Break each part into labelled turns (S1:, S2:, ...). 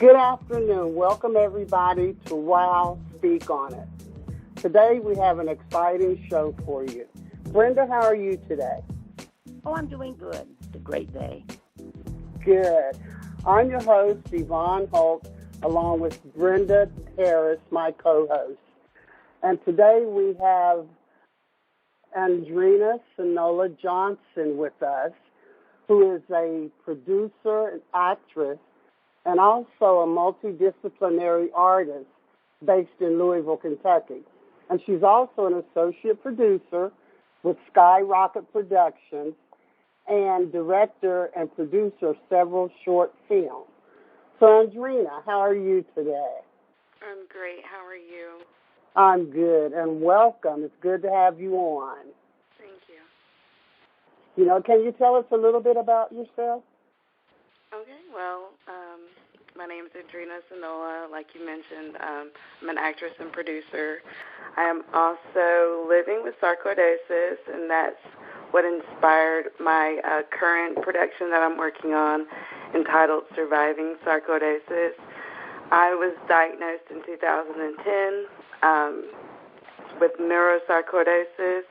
S1: Good afternoon. Welcome, everybody, to Wow, Speak on It. Today, we have an exciting show for you. Brenda, how are you today?
S2: Oh, I'm doing good. It's a great day.
S1: Good. I'm your host, Yvonne Holt, along with Brenda Harris, my co-host. And today, we have Andrina Sonola Johnson with us, who is a producer and actress and also a multidisciplinary artist based in Louisville, Kentucky. And she's also an associate producer with Skyrocket Productions and director and producer of several short films. So, Andrina, how are you today?
S3: I'm great. How are you?
S1: I'm good, and welcome. It's good to have you on.
S3: Thank you.
S1: Can you tell us a little bit about yourself?
S3: Okay, well, my name is Andrina Sonola. Like you mentioned, I'm an actress and producer. I am also living with sarcoidosis, and that's what inspired my current production that I'm working on, entitled Surviving Sarcoidosis. I was diagnosed in 2010 with neurosarcoidosis,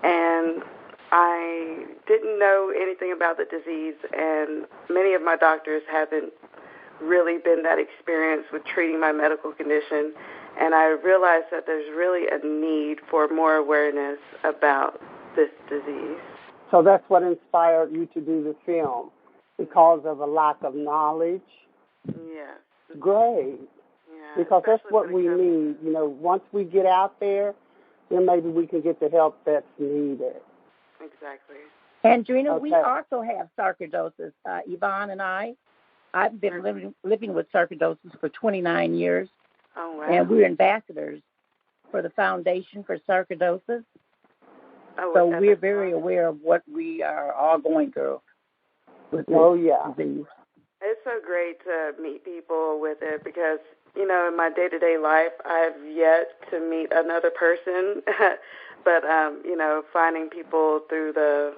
S3: and I didn't know anything about the disease, and many of my doctors haven't really been that experienced with treating my medical condition, and I realized that there's really a need for more awareness about this disease.
S1: So that's what inspired you to do the film, because of a lack of knowledge?
S3: Yes.
S1: Great.
S3: Yeah,
S1: because that's what we need. Once we get out there, then maybe we can get the help that's needed.
S3: Exactly.
S2: Andrina,
S1: Okay.
S2: We also have sarcoidosis. Yvonne and I've been living with sarcoidosis for 29 years.
S3: Oh, wow.
S2: And we're ambassadors for the Foundation for Sarcoidosis.
S3: Oh,
S2: so we're very aware of what we are all going through with this disease.
S3: It's so great to meet people with it because, in my day-to-day life, I've yet to meet another person. But, finding people through the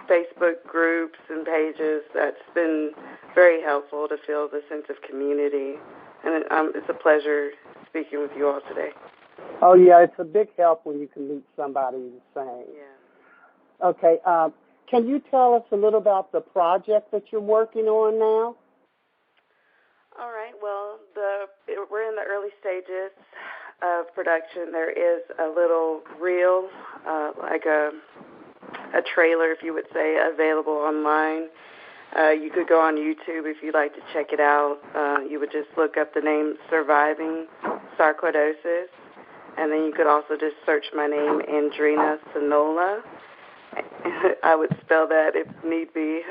S3: Facebook groups and pages, that's been very helpful to feel the sense of community. And it's a pleasure speaking with you all today.
S1: Oh, yeah, it's a big help when you can meet somebody the same.
S3: Yeah.
S1: Okay, can you tell us a little about the project that you're working on now?
S3: All right, well, we're in the early stages of production. There is a little reel, like a trailer, if you would say, available online. You could go on YouTube if you'd like to check it out. You would just look up the name Surviving Sarcoidosis, and then you could also just search my name, Andrina Sonola. I would spell that if need be.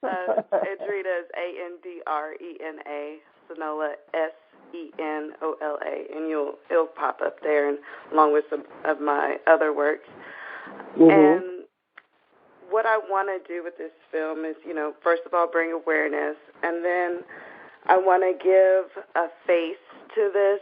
S3: Andrina is Andrena, Sonola Senola, and it'll pop up there, and along with some of my other works.
S1: Mm-hmm.
S3: And what I want to do with this film is, first of all, bring awareness, and then I want to give a face to this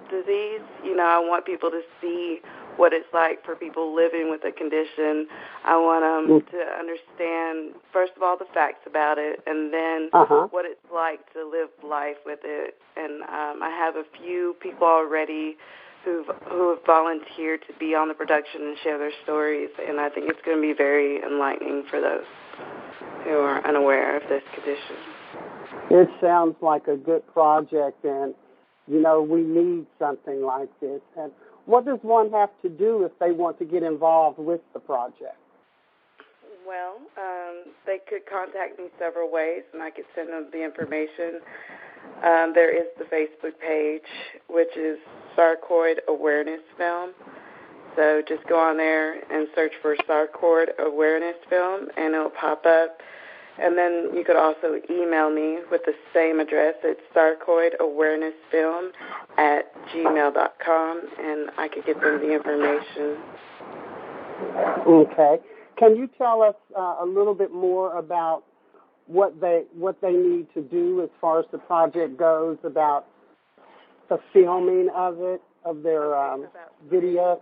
S3: disease. I want people to see what it's like for people living with a condition. I want them to understand, first of all, the facts about it, and then what it's like to live life with it. And I have a few people already who have volunteered to be on the production and share their stories, and I think it's going to be very enlightening for those who are unaware of this condition.
S1: It sounds like a good project, and, we need something like this. And what does one have to do if they want to get involved with the project?
S3: Well, they could contact me several ways, and I could send them the information. There is the Facebook page, which is Sarcoid Awareness Film. So just go on there and search for Sarcoid Awareness Film, and it'll pop up. And then you could also email me with the same address. It's sarcoidawarenessfilm@gmail.com, and I could get them the information.
S1: Okay. Can you tell us a little bit more about what they need to do as far as the project goes, about the filming of it, of their video?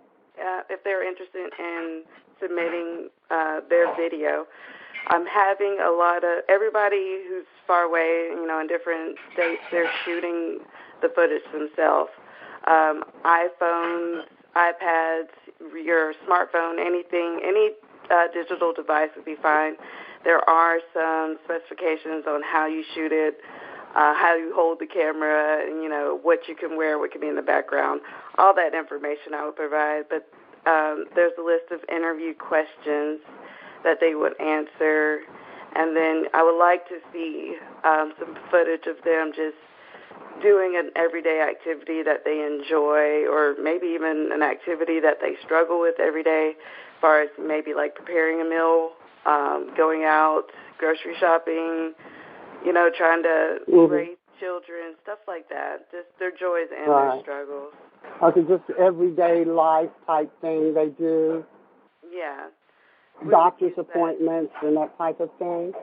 S3: If they're interested in submitting their video, I'm having a lot of everybody who's far away, in different states, they're shooting the footage themselves. iPhones, iPads, your smartphone, anything, any digital device would be fine. There are some specifications on how you shoot it, how you hold the camera, and, what you can wear, what can be in the background. All that information I would provide. But there's a list of interview questions that they would answer. And then I would like to see some footage of them just doing an everyday activity that they enjoy, or maybe even an activity that they struggle with every day, as far as maybe like preparing a meal, going out, grocery shopping, trying to raise children, stuff like that, just their joys and their struggles.
S1: Okay, just everyday life type thing they do.
S3: Yeah.
S1: Doctor's appointments and that type of thing.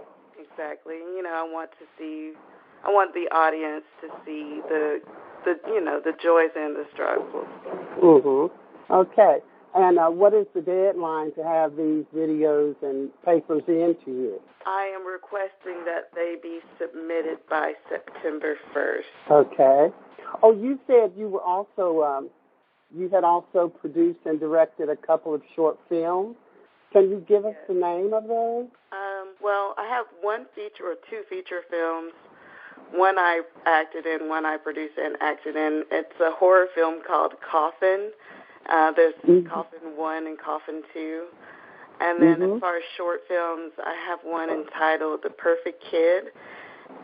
S3: Exactly. I want the audience to see the joys and the struggles.
S1: Okay. And what is the deadline to have these videos and papers into you?
S3: I am requesting that they be submitted by September 1st.
S1: Okay. Oh, you said you were also you had also produced and directed a couple of short films. Can you give us the name of those?
S3: Well, I have one feature or two feature films. One I acted in, one I produced and acted in. It's a horror film called Coffin. There's Coffin 1 and Coffin 2. And then as far as short films, I have one entitled The Perfect Kid.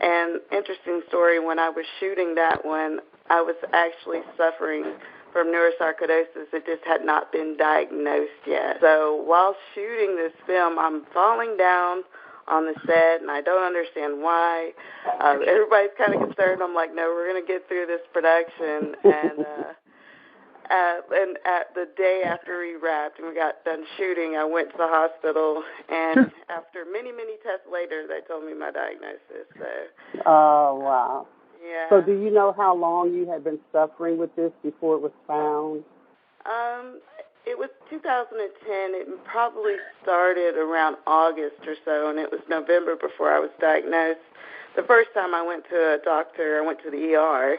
S3: And interesting story, when I was shooting that one, I was actually suffering from neurosarcoidosis. It just had not been diagnosed yet. So while shooting this film, I'm falling down on the set, and I don't understand why. Everybody's kind of concerned. I'm like, no, we're going to get through this production. And at the day after we wrapped and we got done shooting, I went to the hospital, and after many, many tests later, they told me my diagnosis. So.
S1: Oh, wow.
S3: Yeah.
S1: So do you know how long you had been suffering with this before it was found?
S3: It was 2010. It probably started around August or so, and it was November before I was diagnosed. The first time I went to a doctor, I went to the ER,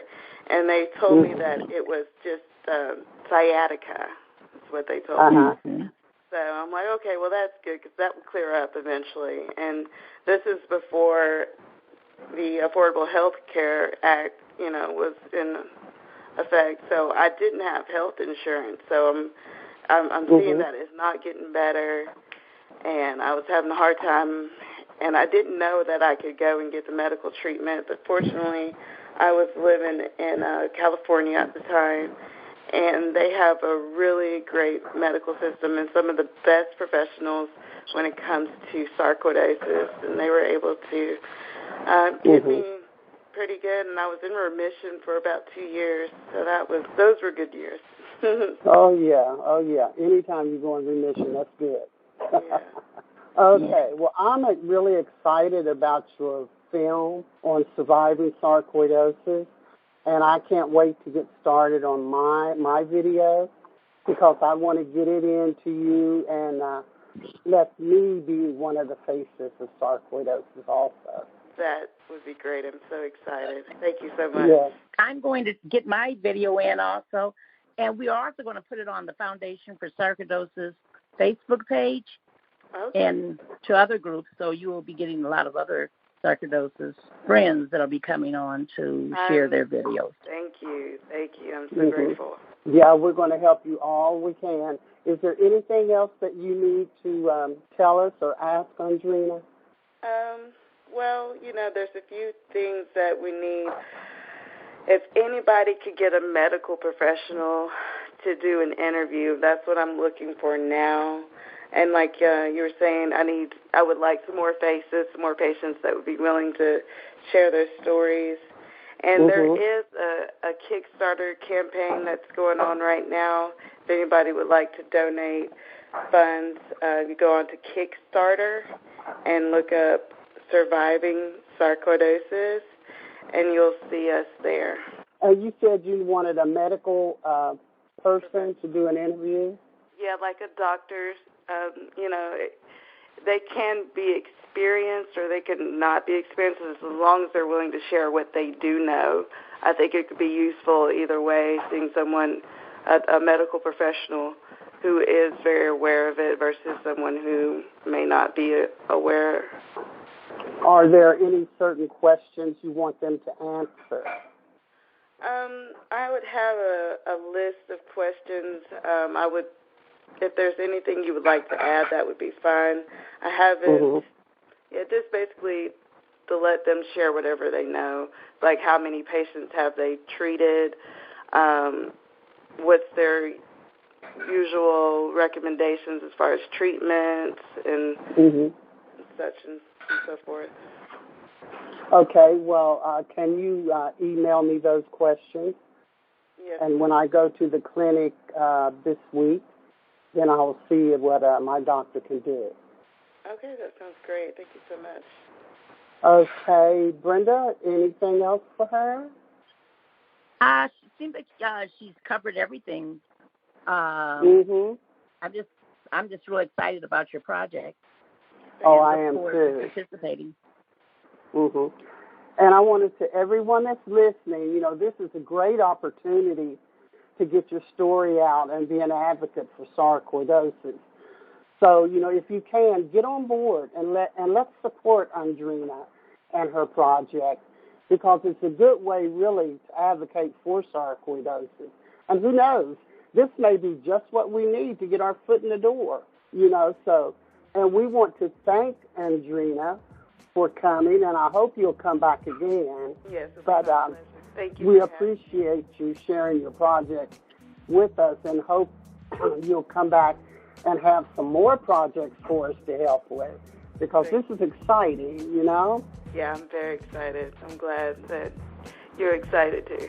S3: and they told me that it was just sciatica. That's what they told me. So I'm like, okay, well, that's good, because that will clear up eventually. And this is before the Affordable Health Care Act, was in effect. So I didn't have health insurance. So I'm seeing that it's not getting better, and I was having a hard time, and I didn't know that I could go and get the medical treatment. But fortunately, I was living in California at the time, and they have a really great medical system and some of the best professionals when it comes to sarcoidosis, and they were able to get me pretty good, and I was in remission for about 2 years, so those were good years.
S1: Oh yeah. Anytime you go in remission, that's good.
S3: Yeah.
S1: Okay, well, I'm really excited about your film on surviving sarcoidosis, and I can't wait to get started on my video, because I want to get it into you and let me be one of the faces of sarcoidosis also.
S3: That would be great. I'm so excited. Thank you so much.
S1: Yeah.
S2: I'm going to get my video in also, and we are also going to put it on the Foundation for Sarcoidosis Facebook page and to other groups, so you will be getting a lot of other sarcoidosis friends that will be coming on to share their videos.
S3: Thank you. I'm so grateful.
S1: Yeah, we're going to help you all we can. Is there anything else that you need to tell us or ask Andrina?
S3: Well, there's a few things that we need. If anybody could get a medical professional to do an interview, that's what I'm looking for now. And like you were saying, I would like some more faces, some more patients that would be willing to share their stories. And there is a Kickstarter campaign that's going on right now. If anybody would like to donate funds, you go on to Kickstarter and look up Surviving Sarcoidosis, and you'll see us there.
S1: You said you wanted a medical person to do an interview?
S3: Yeah, like a doctor's, they can be experienced or they can not be experienced, as long as they're willing to share what they do know. I think it could be useful either way, seeing someone, a medical professional who is very aware of it versus someone who may not be aware.
S1: Are there any certain questions you want them to answer?
S3: I would have a list of questions. If there's anything you would like to add, that would be fine. I haven't, just basically to let them share whatever they know, like how many patients have they treated, what's their usual recommendations as far as treatments and such and so forth.
S1: Okay, well, can you email me those questions?
S3: Yes.
S1: And when I go to the clinic this week, then I will see what my doctor can do.
S3: Okay, that sounds great. Thank you so much.
S1: Okay, Brenda, anything else for her?
S2: She seems like she's covered everything. I'm just really excited about your project.
S1: Oh, I am too.
S2: Participating.
S1: And I wanted to everyone that's listening, this is a great opportunity to get your story out and be an advocate for sarcoidosis. So, if you can, get on board and let's support Andrina and her project, because it's a good way really to advocate for sarcoidosis. And who knows, this may be just what we need to get our foot in the door, and we want to thank Andrina for coming, and I hope you'll come back again.
S3: Yes,
S1: but
S3: thank you.
S1: We appreciate you sharing your project with us, and hope you'll come back and have some more projects for us to help with, because this is exciting,
S3: Yeah, I'm very excited. I'm glad that you're excited too.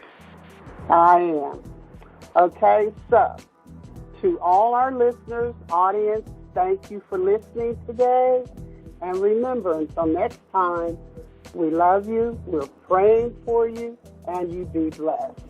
S1: I am. Okay, so to all our listeners, audience, thank you for listening today. And remember, until next time, we love you, we're praying for you, and you be blessed.